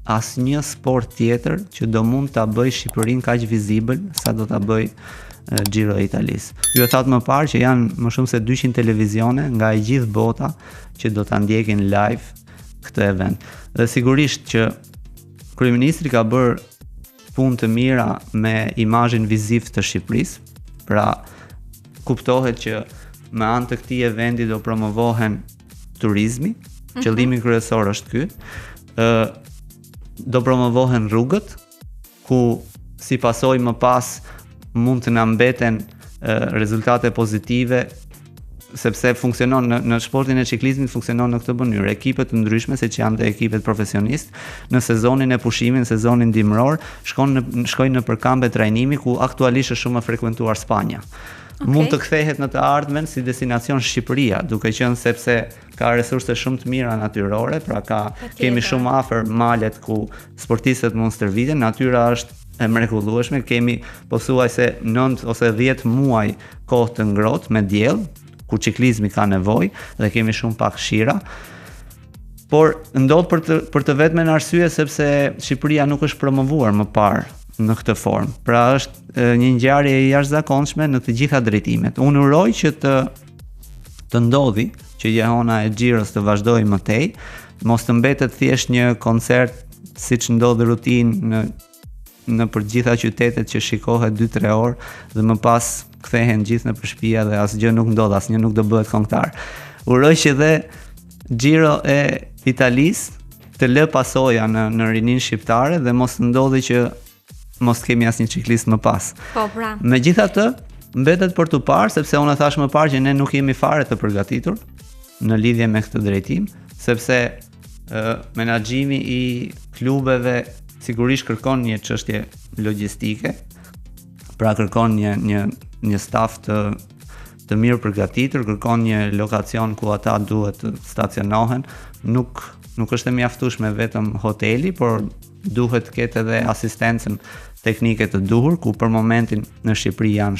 asnjë sport tjetër që do mund ta bëj Shqipërinë kaq vizibël sa do ta bëj Giro e Italisë. Ju e thatë më parë që janë më shumë se 200 televizione nga e gjithë bota që do ta ndjekin live këtë event. Dhe sigurisht që kryeministri ka bërë punë të mira me imazhin viziv të Shqipërisë. Pra kuptohet që me anë të këtij eventi do promovohen turizmi, qëllimi kryesor është ky. Do promovohen rrugët ku si pasojë më pas mund të na mbeten rezultate pozitive sepse funksionon në sportin e ciklizmit funksionon në këtë mënyrë. Ekipet të ndryshme, siç janë dhe ekipet profesionistë, në sezonin e pushimit, në sezonin dimror, shkojnë në përkambe trajnimi ku aktualisht është shumë e frekuentuar Spanja. Okay. Mund të kthehet në të ardhmen si destinacion Shqipëria, duke qenë sepse ka resurse shumë të mira natyrore, pra kemi shumë afër malet ku sportistët mund stërviten, natyra është e mrekullueshme, kemi pothuajse 9 ose 10 muaj kohë të ngrohtë me diell, ku ciklizmi ka nevojë dhe kemi shumë pak shira. Por ndodh për të vetmen arsye sepse Shqipëria nuk është promovuar më parë në këtë formë. Pra është një ngjarje e jashtëzakonshme në të gjitha drejtimet. Unë uroj që të ndodhi që jehona e Giros të vazhdojë më tej, mos të mbetet thjesht një koncert siç ndodh rutinë në për gjitha qytetet që shikohet 2-3 orë dhe më pas kthehen gjithë në shtëpi dhe asgjë nuk ndodh, asnjë nuk do bëhet kongëtar. Uroj që dhe Giro e Italisë të lë pasoja në rinin shqiptare dhe mos ndodhi që mos kemi asnjë ciklist më pas. Po, pra. Megjithatë, mbetet për të parë, sepse unë thash më parë që ne nuk jemi fare të përgatitur në lidhje me këtë drejtim, sepse menaxhimi i klubeve sigurisht kërkon një çështje logjistike, pra kërkon një staf të mirë përgatitur, kërkon një lokacion ku ata duhet të stacionohen, nuk është e mjaftueshme vetëm hoteli, por duhet të ketë edhe asistencën teknike të duhur, ku për momentin në Shqipëri janë